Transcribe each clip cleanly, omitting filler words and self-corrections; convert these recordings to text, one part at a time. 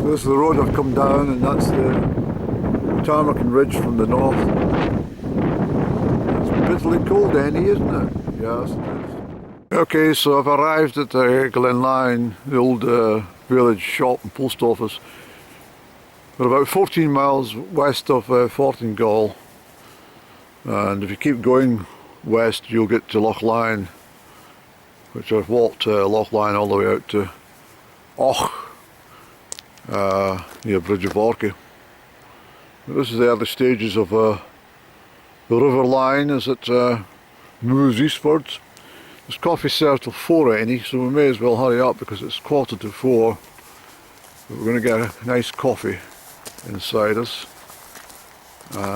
So this is the road I've come down, and that's the Tarmacan Ridge from the north. It's bitterly cold, Annie, isn't it? Yes, it is. Okay, so I've arrived at Glenlyon, the old village shop and post office. We're about 14 miles west of Fortingall, and if you keep going west you'll get to Loch Lyon, which I've walked Loch Lyon all the way out to Och, near Bridge of Orchy. This is the early stages of the River Line as it moves eastwards. There's coffee served till 4 any, so we may as well hurry up because it's 4:15. But we're going to get a nice coffee inside us.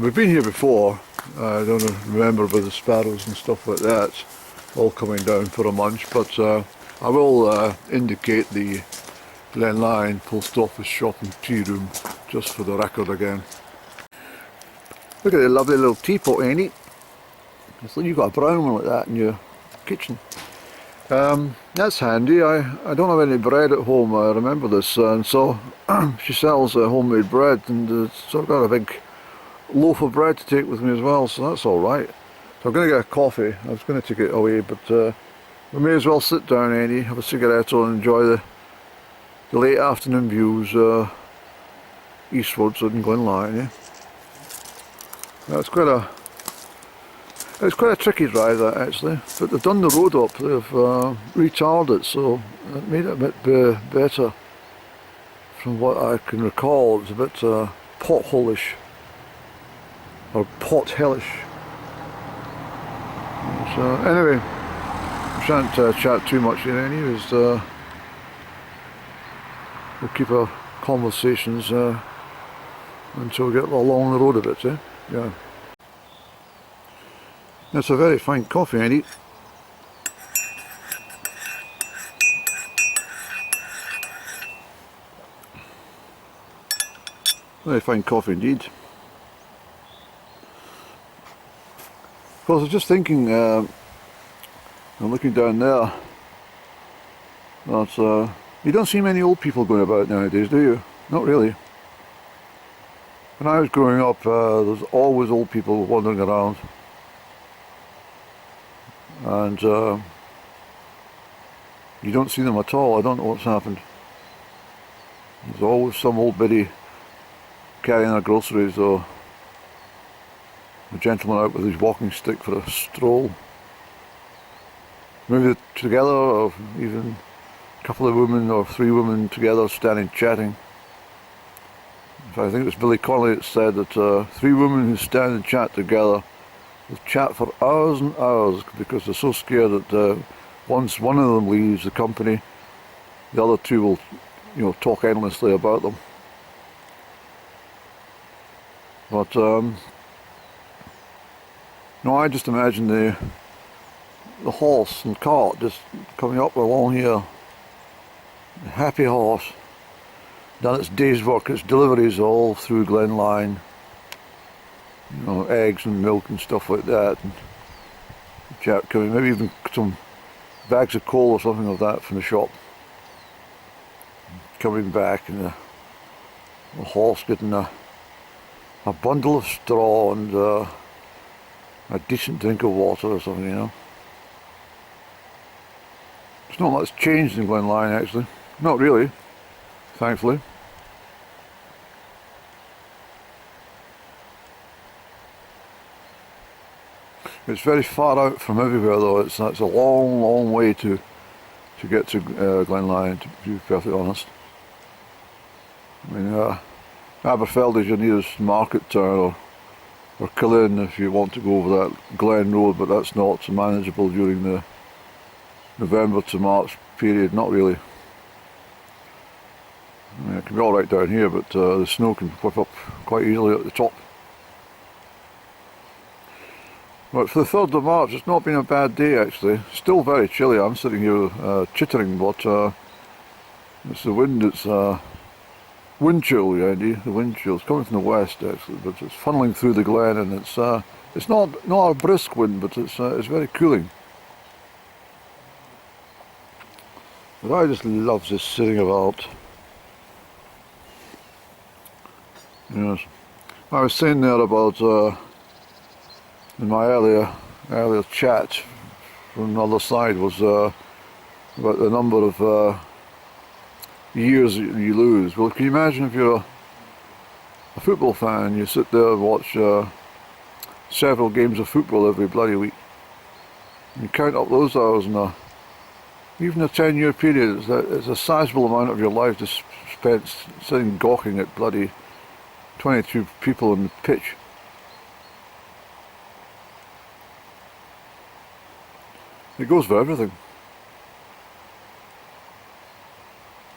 We've been here before, I don't remember, with the sparrows and stuff like that all coming down for a munch, but I will indicate the Glenlyon post office shop and tea room just for the record again. Look at the lovely little teapot, Annie. It's like you've got a brown one like that in your kitchen. That's handy. I don't have any bread at home, I remember this, and so she sells homemade bread, and so I've got a big loaf of bread to take with me as well, so that's alright. So I'm going to get a coffee. I was going to take it away, but we may as well sit down, Annie, have a cigarette and enjoy the late afternoon views eastwards in Glenlyon. Yeah? It's quite a tricky drive, that, actually, but they've done the road up, they've retarred it, so it made it a bit better. From what I can recall, it's a bit potholish, or pothellish. So anyway, I shan't chat too much here anyways. We'll keep our conversations until we get along the road a bit, eh? Yeah. That's a very fine coffee, Andy. Very fine coffee indeed. Of course, I was just thinking, I'm looking down there, that you don't see many old people going about nowadays, do you? Not really. When I was growing up, there's always old people wandering around. And you don't see them at all. I don't know what's happened. There's always some old biddy carrying their groceries, or a gentleman out with his walking stick for a stroll. Maybe they're together, or even a couple of women or 3 women together standing chatting. In fact, I think it was Billy Connolly that said that 3 women who stand and chat together will chat for hours and hours because they're so scared that once one of them leaves the company, the other 2 will, talk endlessly about them. But no, I just imagine the horse and cart just coming up along here, a happy horse, done its day's work, its deliveries all through Glenlyon. Eggs and milk and stuff like that, and chap coming, maybe even some bags of coal or something like that from the shop, coming back, and the horse getting a bundle of straw and a decent drink of water or something, There's not much changed in Glenlyon, actually. Not really, thankfully. It's very far out from everywhere, though. It's a long, long way to get to Glenlyon, to be perfectly honest. I mean, Aberfeld is your nearest market town, or Killin if you want to go over that Glen Road, but that's not manageable during the November to March period, not really. I mean, it can be alright down here, but the snow can whip up quite easily at the top. But for the 3rd of March, it's not been a bad day, actually. Still very chilly. I'm sitting here chittering, but it's the wind. It's wind chill, Andy. The wind chill. It's coming from the west, actually, but it's funneling through the glen, and it's not a brisk wind, but it's very cooling. But I just love this sitting about. Yes. I was saying there about, in my earlier chat from the other side, was about the number of years you lose. Well, can you imagine if you're a football fan, you sit there and watch several games of football every bloody week. You count up those hours in even a 10-year period, it's a sizable amount of your life just spent sitting gawking at bloody 22 people on the pitch. It goes for everything.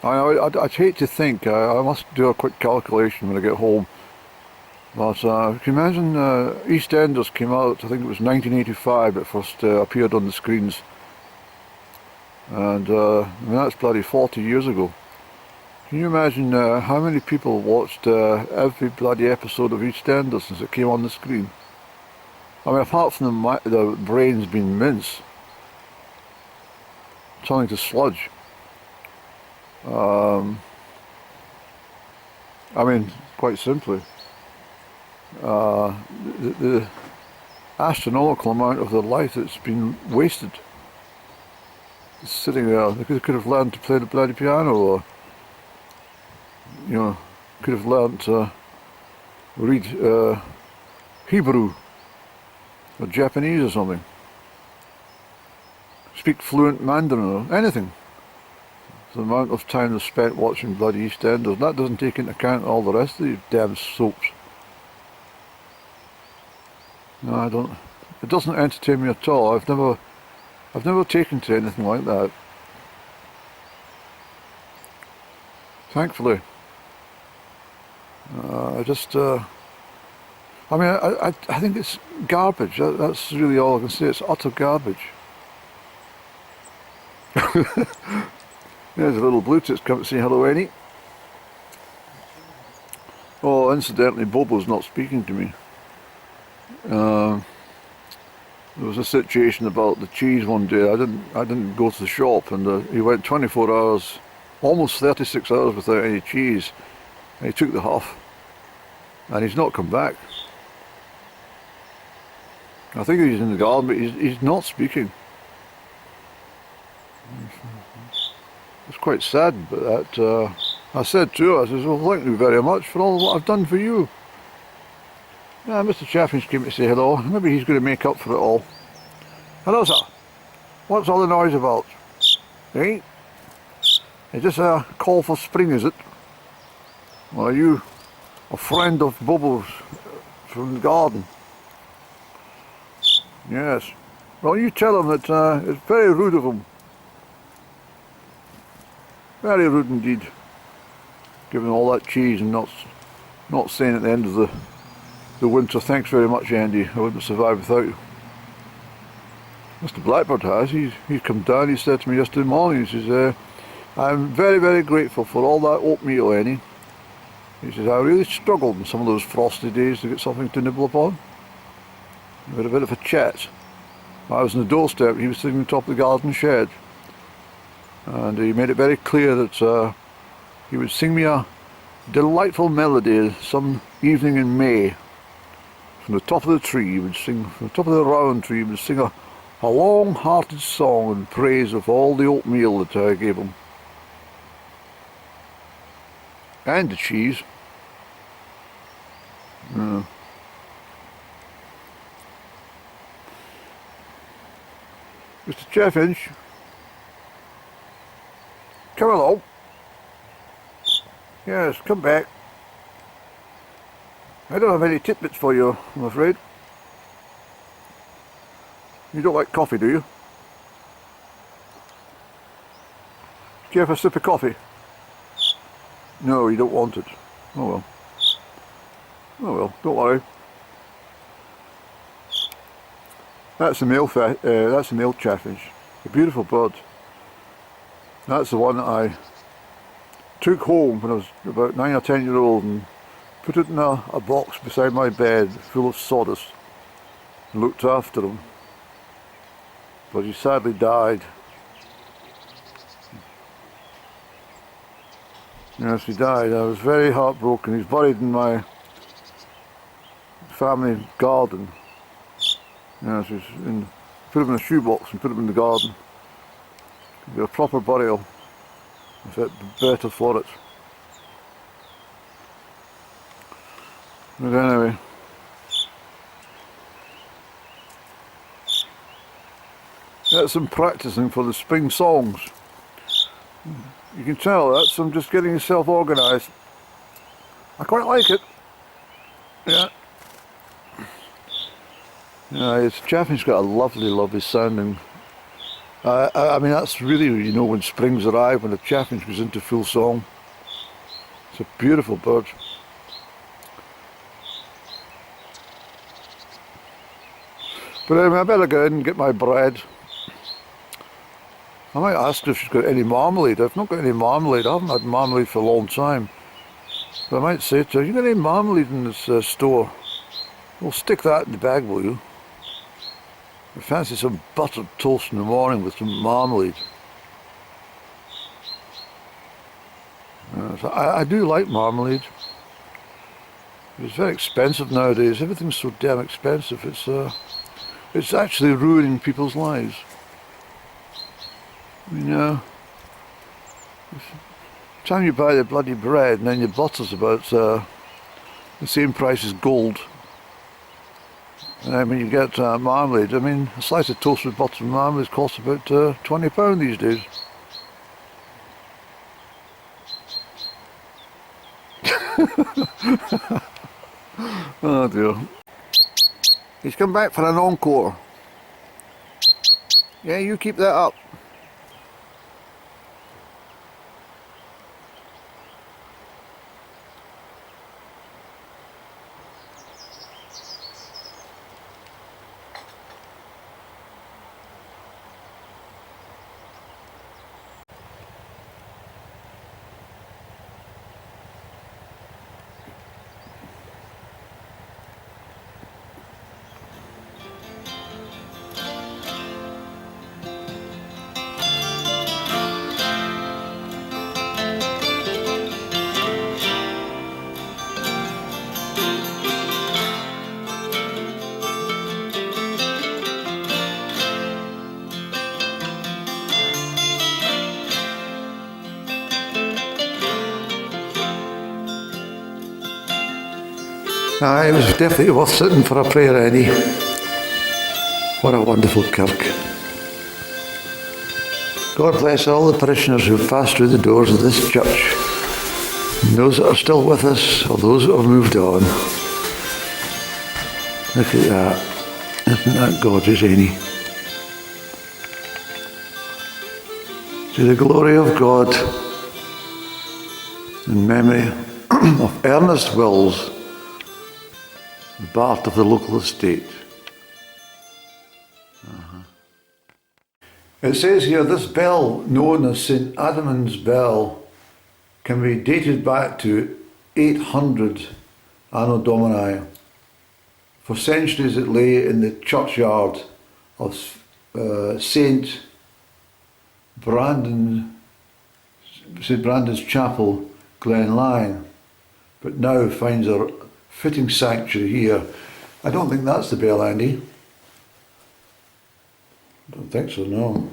I'd hate to think, I must do a quick calculation when I get home, but can you imagine EastEnders came out, I think it was 1985 it first appeared on the screens, and I mean, that's bloody 40 years ago. Can you imagine how many people watched every bloody episode of EastEnders since it came on the screen? I mean, apart from the brains being mince, turning to sludge. I mean, quite simply, the astronomical amount of their life that's been wasted sitting there. They could have learned to play the bloody piano, or could have learned to read Hebrew or Japanese or something, speak fluent Mandarin or anything. The amount of time they've spent watching bloody EastEnders, that doesn't take into account all the rest of these damn soaps. No, I don't. It doesn't entertain me at all. I've never taken to anything like that. Thankfully. I mean, I think it's garbage. That's really all I can say. It's utter garbage. There's a little Bluetooth come to say hello, Annie. Oh, incidentally, Bobo's not speaking to me. There was a situation about the cheese one day. I didn't go to the shop, and he went 24 hours, almost 36 hours without any cheese. And he took the huff, and he's not come back. I think he's in the garden, but he's not speaking. It's quite sad, but that I said to her, I says, well, thank you very much for all what I've done for you. Yeah, Mr. Chaffins came to say hello. Maybe he's going to make up for it all. Hello, sir. What's all the noise about? Eh? Is this a call for spring, is it? Or are you a friend of Bobo's from the garden? Yes. Well, you tell him that it's very rude of him. Very rude indeed. Giving all that cheese and not saying at the end of the winter, thanks very much, Andy, I wouldn't survive without you. Mr. Blackbird has. He's come down, he said to me yesterday morning, he says, I'm very, very grateful for all that oatmeal, Annie. He says, I really struggled in some of those frosty days to get something to nibble upon. We had a bit of a chat. I was on the doorstep, he was sitting on top of the garden shed. And he made it very clear that he would sing me a delightful melody some evening in May. From the top of the tree, he would sing, from the top of the round tree, he would sing a long-hearted song in praise of all the oatmeal that I gave him. And the cheese. Mr. Chaffinch, come along. Yes, come back. I don't have any tidbits for you, I'm afraid. You don't like coffee, do you? Do you have a sip of coffee? No, you don't want it. Oh well. Oh well, don't worry. That's the male chaffinch. A beautiful bird. That's the one that I took home when I was about 9 or 10 years old and put it in a box beside my bed full of sawdust and looked after him. But he sadly died. Yes, he died. I was very heartbroken. He's buried in my family garden. Yeah, so put them in a shoebox and put them in the garden. It'll be a proper burial, if it better for it. But anyway, that's some practicing for the spring songs. You can tell that's some just getting yourself organised. I quite like it. Yeah. Yeah, it's Chaffing's got a lovely, lovely sounding. I mean, that's really, you know, when spring's arrive, when the Chaffing goes into full song. It's a beautiful bird. But anyway, I better go in and get my bread. I might ask her if she's got any marmalade. I've not got any marmalade. I haven't had marmalade for a long time. But I might say to her, you got any marmalade in this store? Well, stick that in the bag, will you? I fancy some buttered toast in the morning with some marmalade. So I do like marmalade. It's very expensive nowadays. Everything's so damn expensive. It's actually ruining people's lives. I mean, the time you buy the bloody bread and then your butter's about the same price as gold. And then when you get marmalade, I mean, a slice of toast with butter and marmalade costs about £20 these days. Oh dear. He's come back for an encore. Yeah, you keep that up. It was definitely worth sitting for a prayer, Eddie. What a wonderful kirk. God bless all the parishioners who passed through the doors of this church, and those that are still with us, or those that have moved on. Look at that. Isn't that gorgeous, Annie? To the glory of God, in memory of Ernest Wills, the Bart of the local estate. It says here, this bell, known as St. Adamn's Bell, can be dated back to 800 Anno Domini. For centuries it lay in the churchyard of St. Brandon's Chapel, Glen Lyon, but now finds a fitting sanctuary here. I don't think that's the bell, Andy. I don't think so, no.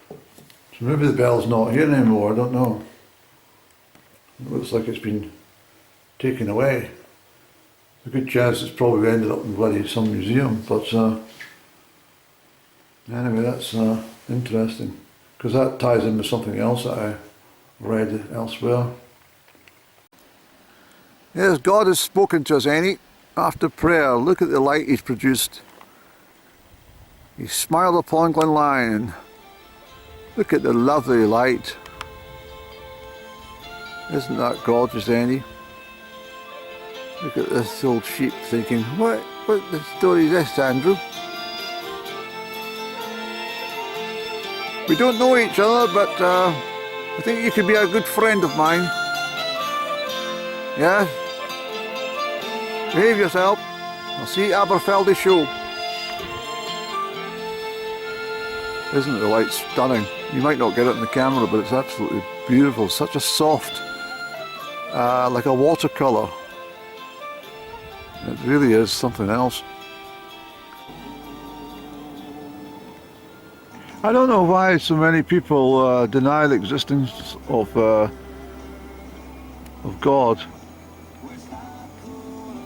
So maybe the bell's not here anymore, I don't know. It looks like it's been taken away. A good chance it's probably ended up in bloody some museum, but anyway, that's interesting, because that ties in with something else that I read elsewhere. Yes, God has spoken to us, Annie, after prayer. Look at the light He's produced. He smiled upon Glen Lyon. Look at the lovely light. Isn't that gorgeous, Annie? Look at this old sheep thinking, what the story is this, Andrew? We don't know each other, but I think you could be a good friend of mine. Yes? Behave yourself. I'll see you at Aberfeldy show. Isn't the light stunning? You might not get it in the camera, but it's absolutely beautiful. Such a soft, like a watercolour. It really is something else. I don't know why so many people deny the existence of God.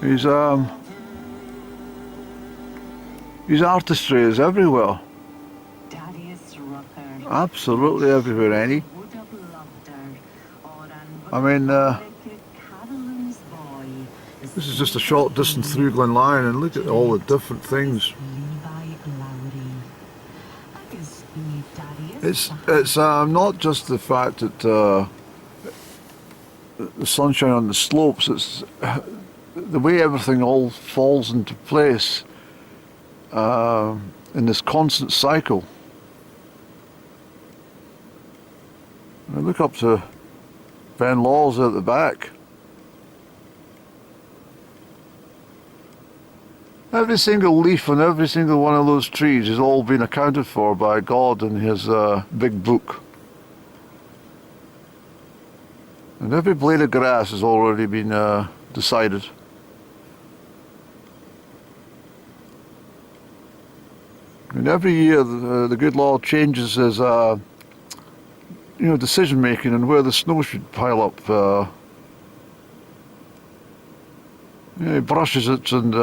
His artistry is everywhere. Absolutely everywhere, Annie. I mean, this is just a short distance through Glenlyon, and look at all the different things. It's not just the fact that the sunshine on the slopes, it's the way everything all falls into place in this constant cycle. I look up to Ben Lawes at the back. Every single leaf on every single one of those trees has all been accounted for by God in his big book. And every blade of grass has already been decided. And every year the good Lord changes his decision making and where the snow should pile up. He brushes it and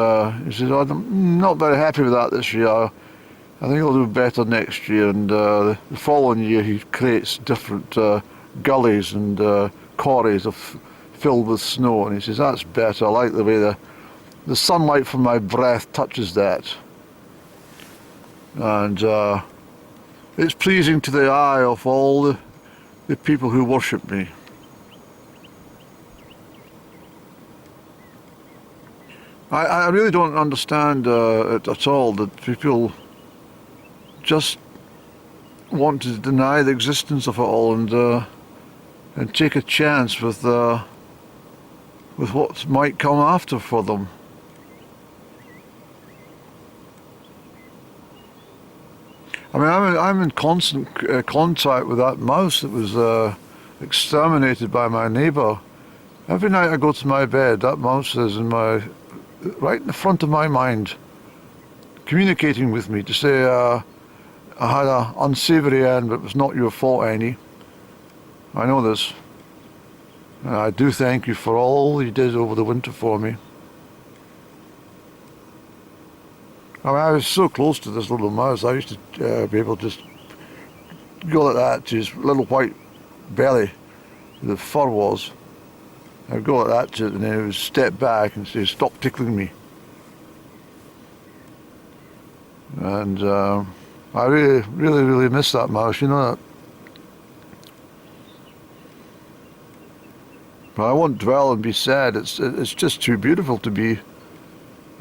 he says, I'm not very happy with that this year. I think I'll do better next year. And the following year he creates different gullies and quarries filled with snow. And he says, that's better. I like the way the sunlight from my breath touches that. And it's pleasing to the eye of all the people who worship me. I really don't understand it at all, that people just want to deny the existence of it all and take a chance with what might come after for them. I mean, I'm in constant contact with that mouse that was exterminated by my neighbour. Every night I go to my bed, that mouse is right in the front of my mind, communicating with me to say, I had an unsavoury end, but it was not your fault, Annie. I know this. And I do thank you for all you did over the winter for me. I mean, I was so close to this little mouse, I used to be able to just go like that to his little white belly, where the fur was. I'd go like that to it, and then he would step back and say, stop tickling me. And I really, really, really miss that mouse, you know that. But I won't dwell and be sad. It's just too beautiful to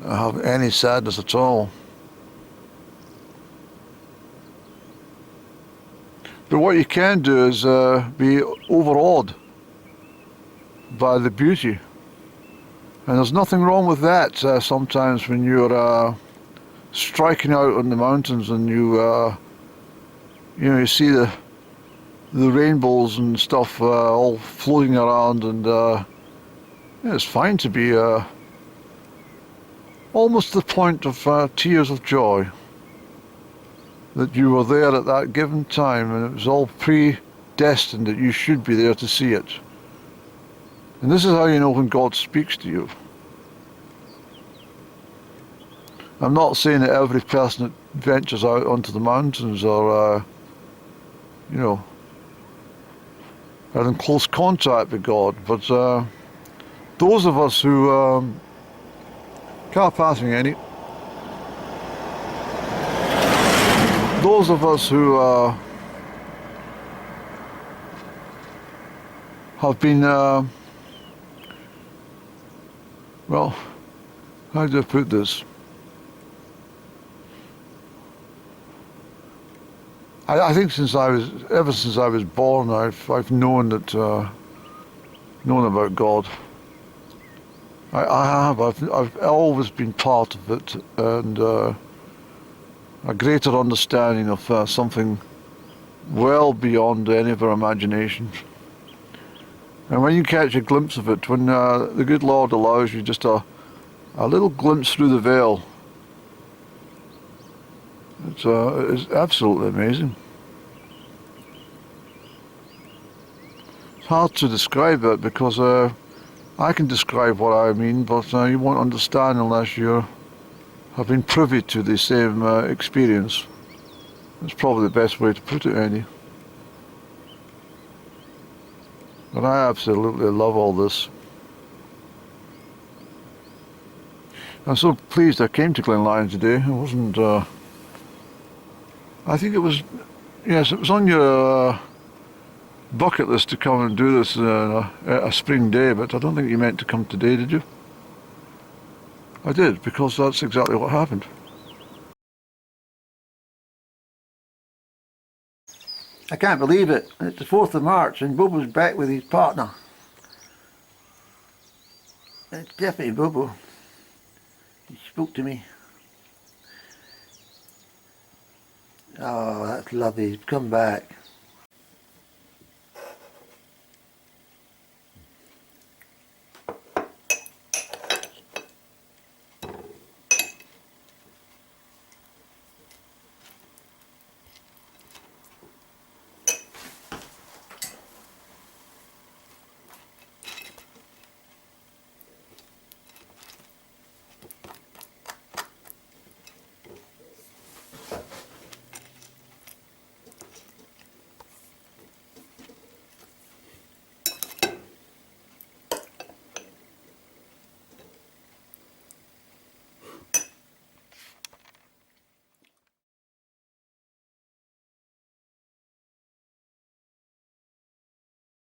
have any sadness at all. But what you can do is be overawed by the beauty, and there's nothing wrong with that. Sometimes when you're striking out on the mountains and you see the rainbows and stuff all floating around, and it's fine to be almost to the point of tears of joy that you were there at that given time, and it was all predestined that you should be there to see it. And this is how you know when God speaks to you. I'm not saying that every person that ventures out onto the mountains are in close contact with God, but those of us who car passing, Annie. Those of us who have been well, how do I put this? I think ever since I was born, I've known about God. I've always been part of it, and a greater understanding of something well beyond any of our imaginations. And when you catch a glimpse of it, when the good Lord allows you just a a little glimpse through the veil. It's absolutely amazing. It's hard to describe it because I can describe what I mean, but you won't understand unless you have been privy to the same experience. That's probably the best way to put it, Andy. But I absolutely love all this. I'm so pleased I came to Glenlyon today. It wasn't, I think it was, yes, it was on your bucket list to come and do this a spring day, but I don't think you meant to come today, did you? I did, because that's exactly what happened. I can't believe it. It's the 4th of March and Bobo's back with his partner. It's definitely Bobo. He spoke to me. Oh, that's lovely. He's come back.